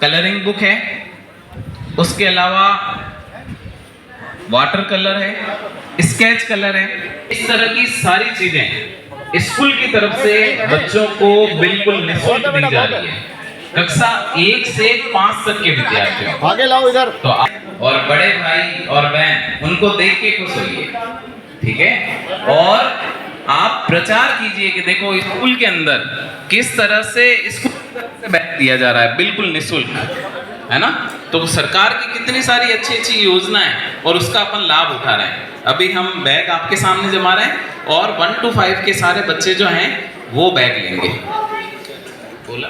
Colouring book है, उसके अलावा वाटर कलर है, स्केच कलर है। इस तरह की सारी चीजें स्कूल की तरफ से बच्चों को बिल्कुल निःशुल्क दी जा रही है, कक्षा 1 से 5 तक के विद्यार्थियों। आगे लाओ इधर। तो और बड़े भाई और बहन उनको देख के खुश होइए, ठीक है। और आप प्रचार कीजिए कि देखो स्कूल के अंदर किस तरह से स्कूल बैग दिया जा रहा है, बिल्कुल निःशुल्क, है ना। तो सरकार की कितनी सारी अच्छी अच्छी योजनाएं और उसका अपन लाभ उठा रहे हैं। अभी हम बैग आपके सामने जमा रहे हैं और 1 to 5 के सारे बच्चे जो हैं वो बैग लेंगे। बोला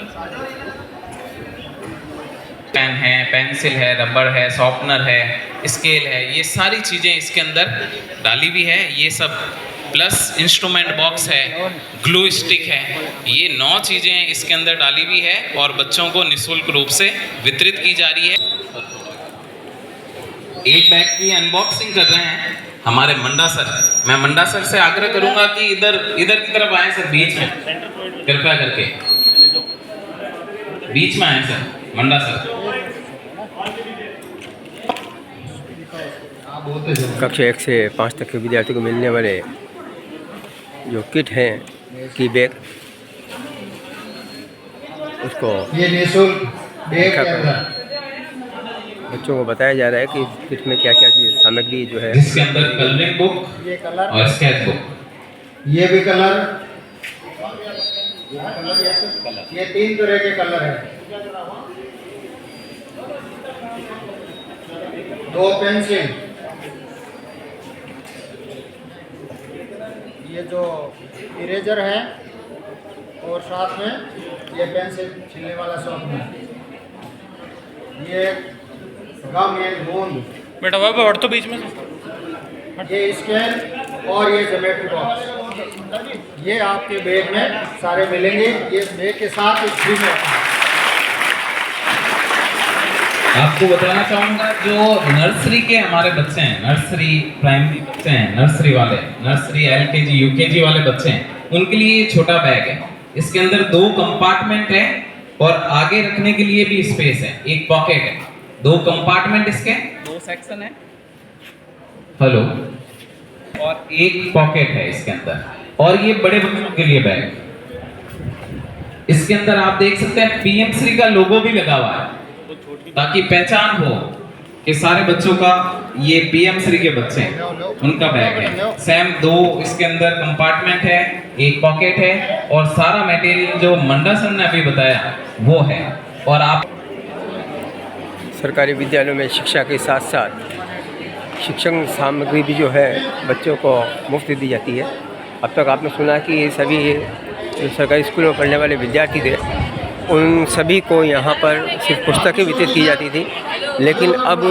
पेन है, पेंसिल है, रबड़ है, शॉर्पनर है, स्केल है, ये सारी चीजें इसके अंदर डाली हुई है। ये सब प्लस इंस्ट्रूमेंट बॉक्स है, ग्लू स्टिक है, ये 9 चीजें इसके अंदर डाली हुई है और बच्चों को निःशुल्क रूप से वितरित की जा रही है। एक बैग की अनबॉक्सिंग कर रहे हैं हमारे मंडा सर। मैं मंडा सर से आग्रह करूंगा कि इधर की तरफ आए सर, बीच में कृपया करके बीच में आए सर, मंडा सर। कक्षा 1 से 5 तक के विद्यार्थियों को मिलने वाले जो किट हैं की बैग, उसको ये निःशुल्क बैग के अंदर बच्चों को बताया जा रहा है कि किट में क्या क्या चीज़ सामग्री जो है, जिसके अंदर कलरिंग बुक ये कलर और स्केच बुक, ये भी कलर, ये 3 तरह के कलर है। 2 पेंसिल, ये जो इरेजर है और साथ में ये पेंसिल छीलने वाला शॉर्पनर, ये गम एंड गोंद, बेटा बाबा हट तो बीच में ये स्केल और ये ज्योमेट्री बॉक्स, ये आपके बैग में सारे मिलेंगे। ये बैग के साथ फ्री में आपको बताना चाहूंगा जो नर्सरी के हमारे बच्चे हैं, नर्सरी प्राइमरी बच्चे हैं, नर्सरी LKG UKG वाले बच्चे हैं, उनके लिए ये छोटा बैग है। इसके अंदर 2 कंपार्टमेंट है और आगे रखने के लिए भी स्पेस है, एक पॉकेट है, 2 कंपार्टमेंट, इसके 2 सेक्शन है, हेलो, और एक पॉकेट है इसके अंदर। और ये बड़े बच्चों के लिए बैग, इसके अंदर आप देख सकते हैं PM श्री का लोगो भी लगा हुआ है ताकि पहचान हो कि सारे बच्चों का ये PM श्री के बच्चे हैं, उनका बैग है। सेम 2 इसके अंदर कंपार्टमेंट है, एक पॉकेट है और सारा मटेरियल जो मंडा सर ने अभी बताया वो है। और आप सरकारी विद्यालयों में शिक्षा के साथ साथ शिक्षण सामग्री भी जो है बच्चों को मुफ्त दी जाती है। अब तक आपने सुना कि ये सभी जो सरकारी स्कूलों में पढ़ने वाले विद्यार्थी थे उन सभी को यहाँ पर सिर्फ पुस्तकें वितरित की जाती थी, लेकिन अब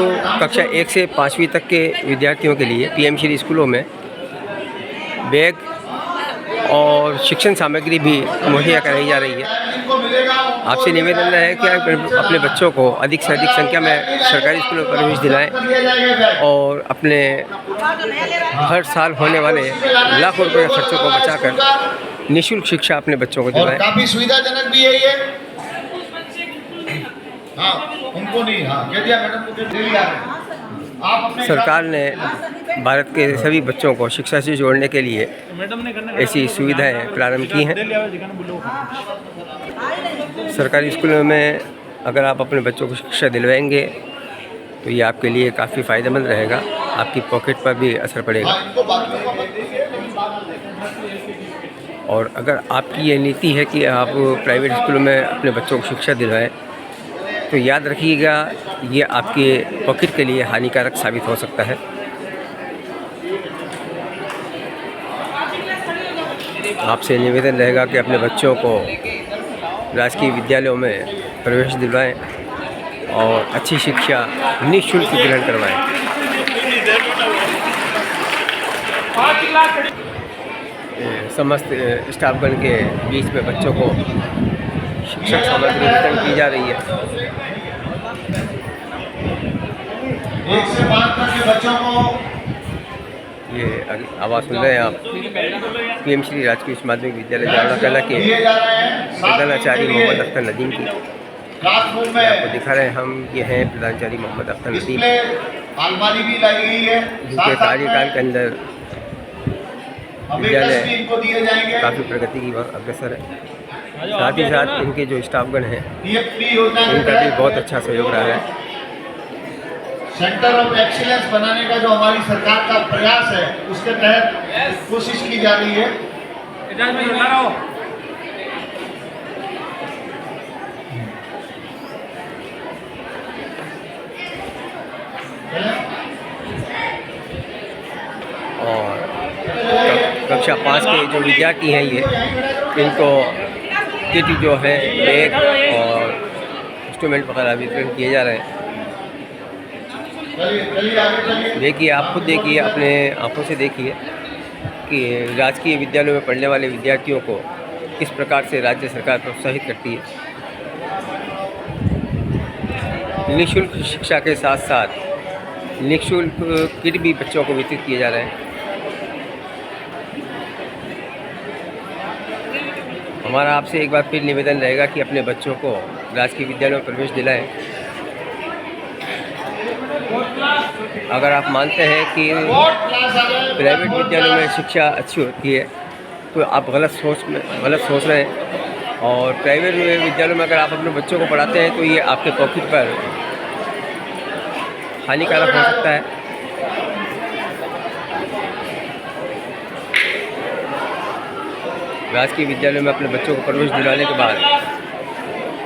कक्षा 1 से 5वीं तक के विद्यार्थियों के लिए PM श्री स्कूलों में बैग और शिक्षण सामग्री भी मुहैया कराई जा रही है। आपसे निवेदन है कि आप अपने बच्चों को अधिक से अधिक संख्या में सरकारी स्कूलों में प्रवेश दिलाएं और अपने हर साल होने वाले लाखों रुपये के खर्चों को बचाकर निःशुल्क शिक्षा अपने बच्चों को दिलाएं। काफी सुविधाजनक भी है ये। हाँ, उनको नहीं, हाँ कह दिया मैडम को, दे दिया आप अपने सरकार ने भारत के सभी बच्चों को शिक्षा से जोड़ने के लिए ऐसी सुविधाएं प्रारंभ की हैं। सरकारी स्कूलों में अगर आप अपने बच्चों को शिक्षा दिलवाएंगे तो ये आपके लिए काफ़ी फ़ायदेमंद रहेगा, आपकी पॉकेट पर भी असर पड़ेगा। और अगर आपकी ये नीति है कि आप प्राइवेट स्कूलों में अपने बच्चों को शिक्षा दिलवाएं तो याद रखिएगा ये आपके पॉकेट के लिए हानिकारक साबित हो सकता है। आपसे निवेदन रहेगा कि अपने बच्चों को राजकीय विद्यालयों में प्रवेश दिलवाएं और अच्छी शिक्षा निःशुल्क ग्रहण करवाएं। समस्त स्टाफगण के बीच में बच्चों को शिक्षक सामग्री वितरण की जा रही है। 1 से 5 तक के बच्चों को ये आवाज़ सुन रहे हैं आप PM श्री राजकीय उच्च माध्यमिक विद्यालय जालना कला के प्रधानाचार्य मोहम्मद अख्तर नदीम की। क्लासरूम आपको में दिखा रहे हैं हम, ये हैं प्रधानाचार्य मोहम्मद अख्तर लतीफ़, डिस्प्ले अलमारी भी लाई गई है। जिनके कार्यकाल के अंदर विद्यालय इनको दिए जाएंगे। काफ़ी प्रगति की ओर अग्रसर है। साथ ही साथ इनके जो स्टाफगण हैं DFP योजना के इनका भी तहत बहुत अच्छा सहयोग रहा है। सेंटर ऑफ एक्सीलेंस बनाने का जो हमारी सरकार का प्रयास है, उसके तहत कोशिश की जा रही है। और कक्षा 5 के जो विद्यार्थी हैं ये, इनको किट जो है, बैग और इंस्ट्रूमेंट वगैरह वितरण किए जा रहे हैं। चलिए आगे चलिए। देखिए, आप खुद देखिए, अपने आंखों से देखिए कि राजकीय विद्यालयों में पढ़ने वाले विद्यार्थियों को किस प्रकार से राज्य सरकार प्रोत्साहित करती है। निःशुल्क शिक्षा के साथ साथ निःशुल्क किट भी बच्चों को वितरित किए जा रहे हैं। हमारा आपसे एक बार फिर निवेदन रहेगा कि अपने बच्चों को राजकीय विद्यालयों में प्रवेश दिलाएं। अगर आप मानते हैं कि प्राइवेट विद्यालयों में शिक्षा अच्छी होती है तो आप गलत सोच रहे हैं। और प्राइवेट विद्यालयों में अगर आप अपने बच्चों को पढ़ाते हैं तो ये आपके पॉकेट पर हानिकारक हो सकता है। राजकीय विद्यालयों में अपने बच्चों को प्रवेश दिलाने के बाद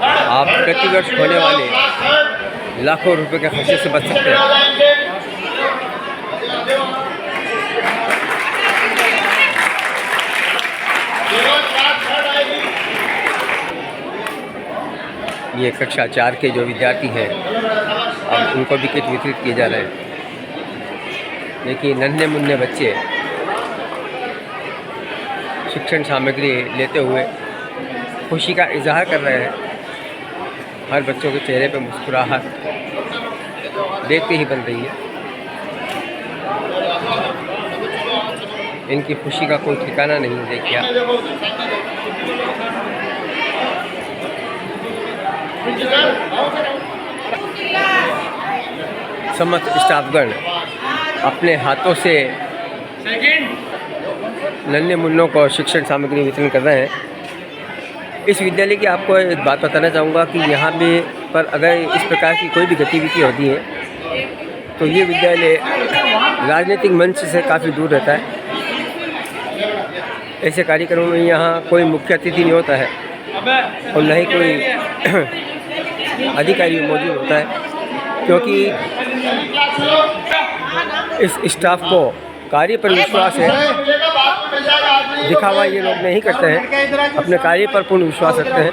आप प्रतिवर्ष होने वाले लाखों रुपए के खर्चे से बच सकते हैं। ये कक्षा 4 के जो विद्यार्थी हैं, अब उनको भी किट वितरित किए जा रहे हैं। देखिए, नन्हे मुन्ने बच्चे शिक्षण सामग्री लेते हुए खुशी का इजहार कर रहे हैं। हर बच्चों के चेहरे पर मुस्कुराहट देखते ही बन रही है। इनकी खुशी का कोई ठिकाना नहीं। देखिए, समस्त स्टाफगण अपने हाथों से नन्हे मुन्नों को शिक्षण सामग्री वितरण कर रहे हैं। इस विद्यालय की आपको एक बात बताना चाहूँगा कि यहाँ पे पर अगर इस प्रकार की कोई भी गतिविधि होती है तो ये विद्यालय राजनीतिक मंच से काफ़ी दूर रहता है। ऐसे कार्यक्रमों में यहाँ कोई मुख्य अतिथि नहीं होता है और न ही कोई अधिकारी मौजूद होता है, क्योंकि इस स्टाफ को कार्य पर विश्वास है। दिखावा ये लोग नहीं करते हैं, अपने कार्य पर पूर्ण विश्वास रखते हैं।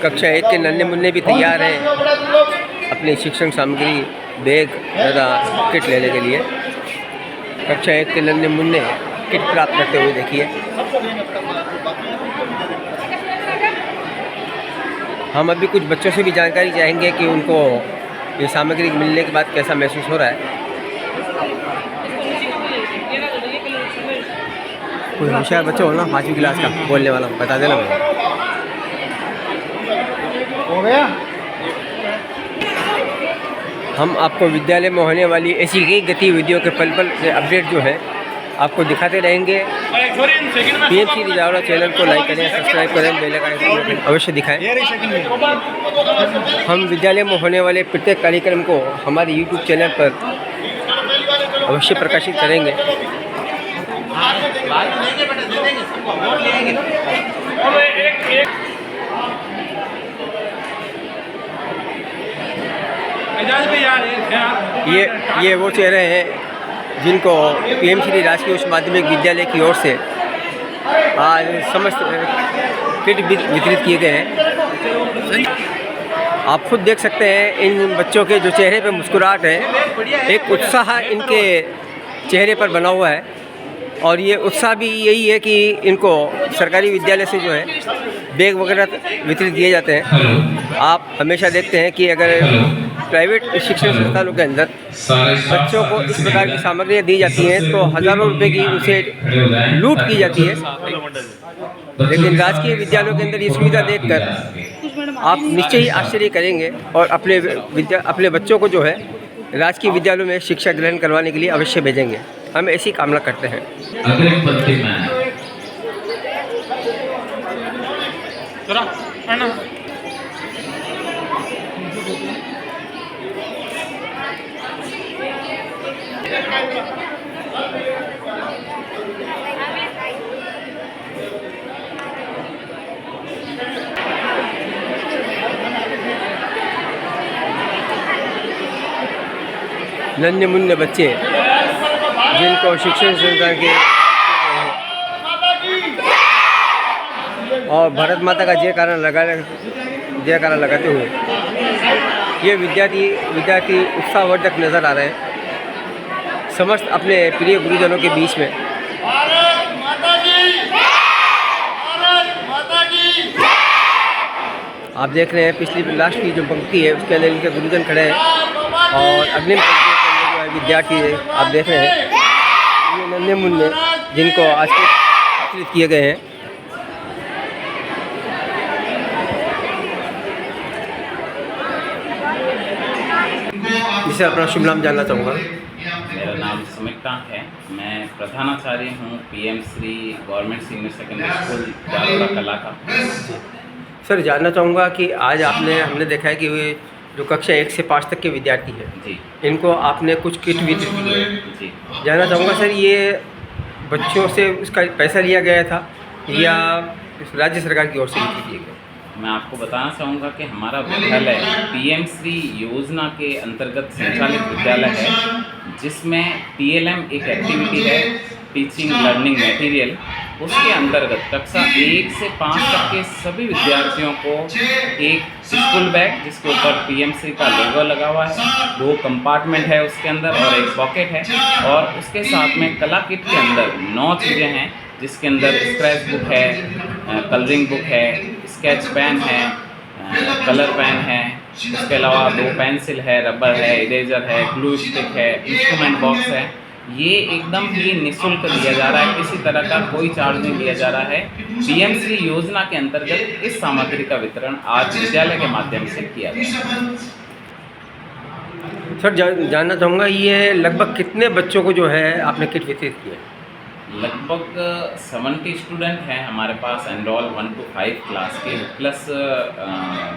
कक्षा 1 के नन्हे मुन्ने भी तैयार हैं अपनी शिक्षण सामग्री, बैग तथा किट लेने के लिए। कक्षा 1 के नन्हे मुन्ने किट प्राप्त करते हुए देखिए। हम अभी कुछ बच्चों से भी जानकारी चाहेंगे कि उनको ये सामग्री मिलने के बाद कैसा महसूस हो रहा है। कोई होशियार बच्चा हो ना 5वीं क्लास का बोलने वाला, बता देना मुझे। हो गया। हम आपको विद्यालय में होने वाली ऐसी कई गतिविधियों के पल पल से अपडेट जो है आपको दिखाते रहेंगे। PMC रिजावरा चैनल को लाइक करें, सब्सक्राइब करें, बेल आइकन अवश्य दिखाएं। हम विद्यालय में होने वाले प्रत्येक कार्यक्रम को हमारे YouTube चैनल पर अवश्य प्रकाशित करेंगे। ये वो चेहरे हैं जिनको PMC राजकीय उच्च माध्यमिक विद्यालय की ओर से आज समस्त किट वितरित किए गए हैं। आप खुद देख सकते हैं इन बच्चों के जो चेहरे पर मुस्कुराहट है, एक उत्साह इनके चेहरे पर बना हुआ है। और ये उत्साह भी यही है कि इनको सरकारी विद्यालय से जो है बैग वगैरह वितरित किए जाते हैं। आप हमेशा देखते हैं कि अगर प्राइवेट शिक्षण संस्थानों के अंदर बच्चों को इस प्रकार की सामग्रियाँ दी जाती हैं तो हज़ारों रुपए की उसे लूट की जाती है, लेकिन राजकीय विद्यालयों के अंदर ये सुविधा देखकर आप निश्चय ही आश्चर्य करेंगे और अपने बच्चों को जो है राजकीय विद्यालयों में शिक्षा ग्रहण करवाने के लिए अवश्य भेजेंगे। हम ऐसी कामना करते हैं। अगले पंक्ति में जरा है ना। नन्हे मुन्ने बच्चे जिनको शिक्षण संस्थान के और भारत माता का जयकारा लगाते हुए ये विद्यार्थी उत्साहवर्धक नज़र आ रहे हैं समस्त अपने प्रिय गुरुजनों के बीच में। आप देख रहे हैं पिछली लास्ट की जो पंक्ति है उसके अंदर इनके गुरुजन खड़े हैं और अग्निम पंक्ति के अंदर जो है विद्यार्थी आप देख रहे हैं ये नन्हे मुन्ने जिनको आज के चित्रित किए गए हैं। जिसे अपना शुभ नाम जानना चाहूँगा। मेरा नाम सुमिकांत है, मैं प्रधानाचार्य हूँ PM Shri government senior secondary school Jalaura Kala का। सर जानना चाहूँगा कि आज हमने देखा है कि वे जो कक्षा 1 से 5 तक के विद्यार्थी हैं जी, इनको आपने कुछ किट वितरित की है। जी, जानना चाहूँगा सर ये बच्चों से उसका पैसा लिया गया था या राज्य सरकार की ओर से वितरित किए गए? मैं आपको बताना चाहूँगा कि हमारा विद्यालय पीएम श्री योजना के अंतर्गत संचालित विद्यालय है, जिसमें टीएलएम एक एक्टिविटी है, टीचिंग लर्निंग मटेरियल। उसके अंतर्गत कक्षा 1 से 5 तक के सभी विद्यार्थियों को एक स्कूल बैग जिसके ऊपर पीएमसी का लोगो लगा हुआ है, 2 कंपार्टमेंट है उसके अंदर और एक पॉकेट है, और उसके साथ में कला किट के अंदर 9 चीज़ें हैं जिसके अंदर स्क्रैच बुक है, कलरिंग बुक है, स्केच पेन है, कलर पेन है, इसके अलावा 2 पेंसिल है, रबर है, इरेजर है, ग्लू स्टिक है, इंस्ट्रूमेंट बॉक्स है। ये एकदम ही निःशुल्क दिया जा रहा है, किसी तरह का कोई चार्ज नहीं लिया जा रहा है। पीएमश्री योजना के अंतर्गत इस सामग्री का वितरण आज विद्यालय के माध्यम से किया गया। सर जानना चाहूँगा ये लगभग कितने बच्चों को जो है आपने किट वितरित किया? लगभग 70 स्टूडेंट हैं हमारे पास एनरोल 1 to 5 क्लास के, प्लस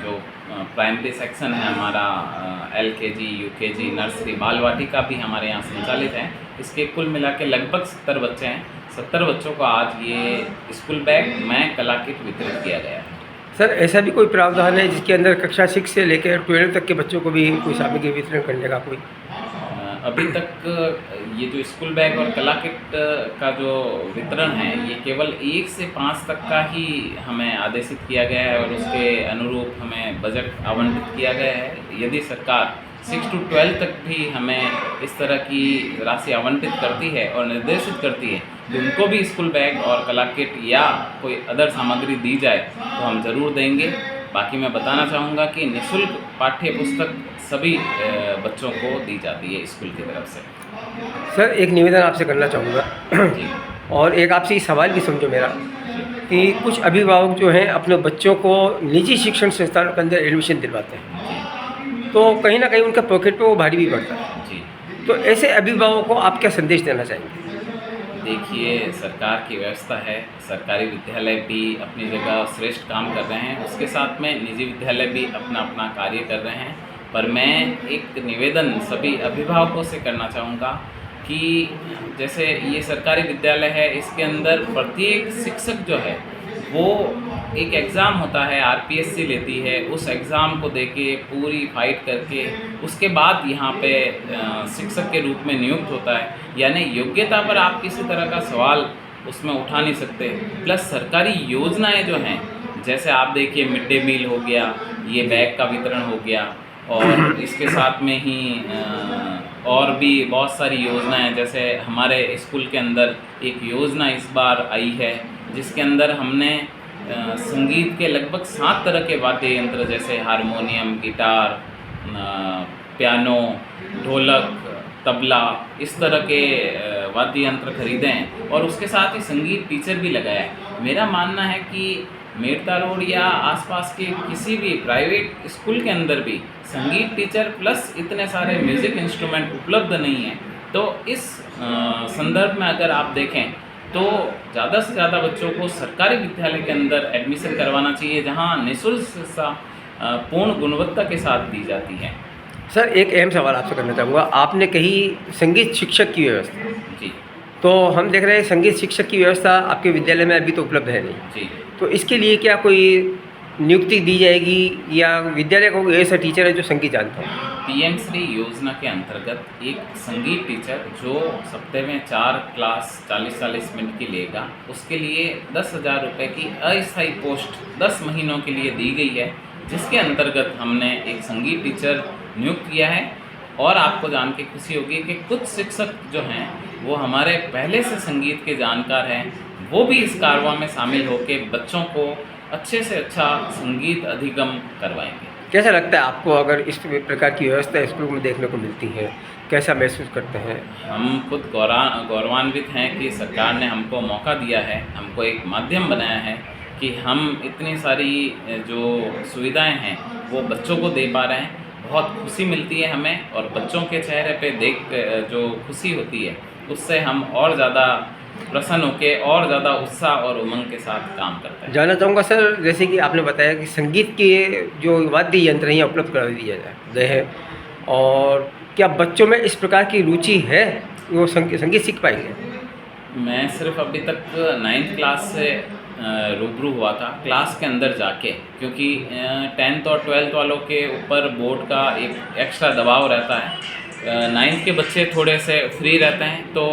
जो प्राइमरी सेक्शन है हमारा LKG, UKG, नर्सरी, बाल वाटिका भी हमारे यहाँ संचालित हैं। इसके कुल मिला के लगभग 70 बच्चे हैं। 70 बच्चों को आज ये स्कूल बैग में कला किट वितरित किया गया है। सर ऐसा भी कोई प्रावधान है जिसके अंदर कक्षा 6 से लेकर 12 तक के बच्चों को भी कोई सामग्री वितरण करने का कोई? अभी तक ये जो स्कूल बैग और कला किट का जो वितरण है ये केवल 1 से 5 तक का ही हमें आदेशित किया गया है और उसके अनुरूप हमें बजट आवंटित किया गया है। यदि सरकार 6 to 12 तक भी हमें इस तरह की राशि आवंटित करती है और निर्देशित करती है कि उनको भी स्कूल बैग और कला किट या कोई अदर सामग्री दी जाए तो हम ज़रूर देंगे। बाकी मैं बताना चाहूँगा कि निःशुल्क पाठ्य पुस्तक सभी बच्चों को दी जाती है स्कूल की तरफ से। सर एक निवेदन आपसे करना चाहूँगा और एक आपसे ये सवाल भी समझो मेरा कि कुछ अभिभावक जो हैं अपने बच्चों को निजी शिक्षण संस्थानों के अंदर एडमिशन दिलवाते हैं तो कहीं ना कहीं उनका पॉकेट पे वो भारी भी पड़ता है जी। तो ऐसे अभिभावकों को आप क्या संदेश देना चाहेंगे? देखिए, सरकार की व्यवस्था है, सरकारी विद्यालय भी अपनी जगह श्रेष्ठ काम कर रहे हैं, उसके साथ में निजी विद्यालय भी अपना अपना कार्य कर रहे हैं। पर मैं एक निवेदन सभी अभिभावकों से करना चाहूँगा कि जैसे ये सरकारी विद्यालय है, इसके अंदर प्रत्येक शिक्षक जो है वो एक एग्ज़ाम होता है, RPSC लेती है, उस एग्ज़ाम को देके पूरी फाइट करके उसके बाद यहाँ पे शिक्षक के रूप में नियुक्त होता है। यानी योग्यता पर आप किसी तरह का सवाल उसमें उठा नहीं सकते। प्लस सरकारी योजनाएं जो हैं, जैसे आप देखिए मिड डे मील हो गया, ये बैग का वितरण हो गया, और इसके साथ में ही और भी बहुत सारी योजनाएं, जैसे हमारे स्कूल के अंदर एक योजना इस बार आई है जिसके अंदर हमने संगीत के लगभग 7 तरह के वाद्य यंत्र जैसे हारमोनियम, गिटार, पियानो, ढोलक, तबला, इस तरह के वाद्य यंत्र खरीदे हैं और उसके साथ ही संगीत टीचर भी लगाया है। मेरा मानना है कि मेड़ता रोड या आसपास के किसी भी प्राइवेट स्कूल के अंदर भी संगीत टीचर प्लस इतने सारे म्यूज़िक इंस्ट्रूमेंट उपलब्ध नहीं हैं। तो इस संदर्भ में अगर आप देखें तो ज़्यादा से ज़्यादा बच्चों को सरकारी विद्यालय के अंदर एडमिशन करवाना चाहिए, जहाँ निःशुल्क शिक्षा पूर्ण गुणवत्ता के साथ दी जाती है। सर एक अहम सवाल आपसे करना चाहूँगा, आपने कही संगीत शिक्षक की व्यवस्था, जी तो हम देख रहे हैं संगीत शिक्षक की व्यवस्था आपके विद्यालय में अभी तो उपलब्ध है नहीं, जी। तो इसके लिए क्या कोई नियुक्ति दी जाएगी या विद्यालय को ऐसा टीचर है जो संगीत जानता हो? पीएम श्री योजना के अंतर्गत एक संगीत टीचर जो सप्ताह में 4 क्लास 40-40 मिनट की लेगा, उसके लिए 10,000 रुपये की अस्थायी पोस्ट 10 महीनों के लिए दी गई है, जिसके अंतर्गत हमने एक संगीत टीचर नियुक्त किया है। और आपको जान के खुशी होगी कि कुछ शिक्षक जो हैं वो हमारे पहले से संगीत के जानकार हैं, वो भी इस कारवां में शामिल होकर बच्चों को अच्छे से अच्छा संगीत अधिगम करवाएंगे। कैसा लगता है आपको अगर इस प्रकार की व्यवस्था स्कूल में देखने को मिलती है, कैसा महसूस करते हैं? हम खुद गौरवान्वित हैं कि सरकार ने हमको मौका दिया है, हमको एक माध्यम बनाया है कि हम इतनी सारी जो सुविधाएं हैं वो बच्चों को दे पा रहे हैं। बहुत खुशी मिलती है हमें और बच्चों के चेहरे पे देख जो खुशी होती है उससे हम और ज़्यादा प्रसन्न होकर और ज़्यादा उत्साह और उमंग के साथ काम करते हैं। जानना चाहूँगा सर, जैसे कि आपने बताया कि संगीत के जो वाद्य यंत्र हैं उपलब्ध करा दिए गए हैं, और क्या बच्चों में इस प्रकार की रुचि है, वो संगीत सीख पाएंगे? मैं सिर्फ अभी तक 9th क्लास से रूबरू हुआ था क्लास के अंदर जाके, क्योंकि 10th और 12th वालों के ऊपर बोर्ड का एक एक्स्ट्रा दबाव रहता है। 9th के बच्चे थोड़े से फ्री रहते हैं, तो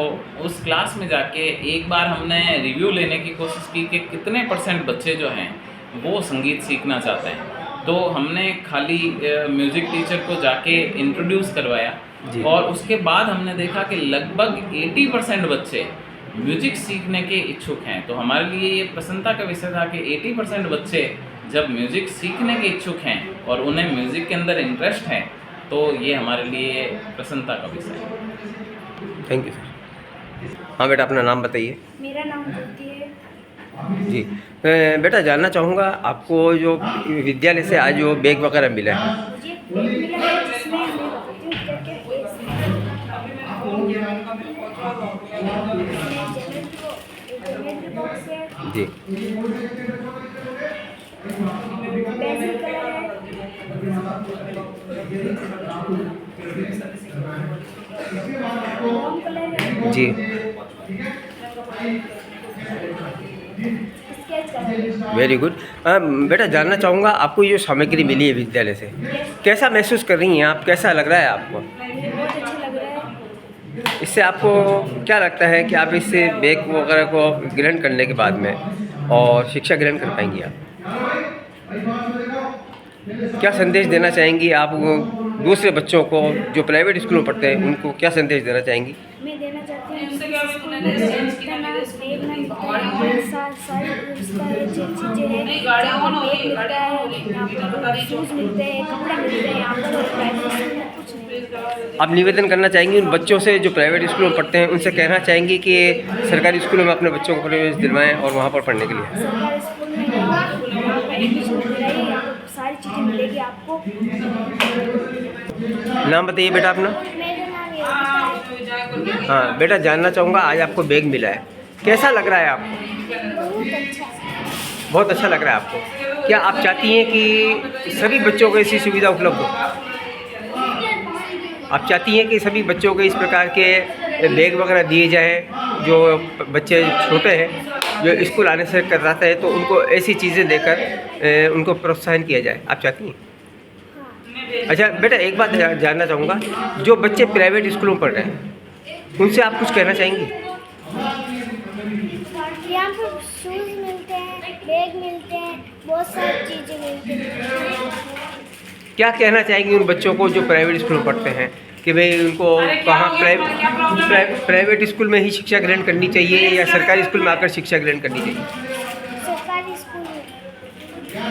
उस क्लास में जाके एक बार हमने रिव्यू लेने की कोशिश की कि कितने % बच्चे जो हैं वो संगीत सीखना चाहते हैं। तो हमने खाली म्यूज़िक टीचर को जाके इंट्रोड्यूस करवाया और उसके बाद हमने देखा कि लगभग 80% बच्चे म्यूज़िक सीखने के इच्छुक हैं। तो हमारे लिए ये प्रसन्नता का विषय था कि 80% बच्चे जब म्यूज़िक सीखने के इच्छुक हैं और उन्हें म्यूज़िक के अंदर इंटरेस्ट है, तो ये हमारे लिए प्रसन्नता का विषय है। Thank you sir. हाँ बेटा, अपना नाम बताइए। मेरा नाम ज्योति है। जी बेटा, जानना चाहूँगा आपको जो विद्यालय से आज जो बैग वगैरह मिला है, मुझे एक बैग मिला है जिसमें हमें बहुत करके बॉक्स है जी पेंसिल कलर है, ब्राउन कलर है जी स्केच कलर। Very good. बेटा, जानना चाहूँगा आपको ये जो सामग्री मिली है विद्यालय से, कैसा महसूस कर रही हैं आप, कैसा लग रहा है आपको? मुझे बहुत अच्छा लग रहा है। इससे आपको क्या लगता है कि आप इससे बैग वगैरह को ग्रहण करने के बाद में और शिक्षा ग्रहण कर पाएंगी? आप क्या संदेश देना चाहेंगी आप दूसरे बच्चों को जो प्राइवेट स्कूल में पढ़ते हैं, उनको क्या संदेश देना चाहेंगी? मैं देना चाहती हूँ कि स्कूल में जितना ना बैग ना मिलता है, सारी उसका जो चीज़ें हैं, यहाँ पर बैग मिलता है, यहाँ पर शूज़ मिलते हैं, कपड़े मिलते हैं, यहाँ पर प्राइवेट स्कूल में कुछ नहीं। आप निवेदन करना चाहेंगी उन बच्चों से जो प्राइवेट स्कूल में पढ़ते हैं, उनसे कहना चाहेंगी कि सरकारी स्कूलों में अपने बच्चों को प्रवेश दिलवाएं और वहाँ पर पढ़ने के लिए? सरकारी स्कूल में यहाँ पर एडमिशन दिलाइए, यहाँ पर सारी चीज़ें मिलेगी आपको। नाम बताइए बेटा अपना। मेरा नाम ये है। हाँ बेटा, जानना चाहूँगा आज आपको बैग मिला है, कैसा लग रहा है आपको? बहुत अच्छा है। बहुत अच्छा लग रहा है आपको। क्या आप चाहती हैं कि सभी बच्चों को ऐसी सुविधा उपलब्ध हो? आप चाहती हैं कि सभी बच्चों को इस प्रकार के बैग वगैरह दिए जाएं, जो बच्चे छोटे हैं जो स्कूल आने से कतराते हैं, तो उनको ऐसी चीज़ें देकर उनको प्रोत्साहन किया जाए, आप चाहती हैं? अच्छा बेटा, एक बात जानना चाहूँगा, जो बच्चे प्राइवेट स्कूलों में पढ़ रहे हैं उनसे आप कुछ कहना चाहेंगी? यहाँ पर शूज़ मिलते हैं, बैग मिलते हैं, बहुत सारी चीज़ें मिलती हैं। क्या कहना चाहेंगी उन बच्चों को जो प्राइवेट स्कूल में पढ़ते हैं कि भाई उनको कहाँ प्राइवेट स्कूल में ही शिक्षा ग्रहण करनी चाहिए या सरकारी स्कूल में आकर शिक्षा ग्रहण करनी चाहिए?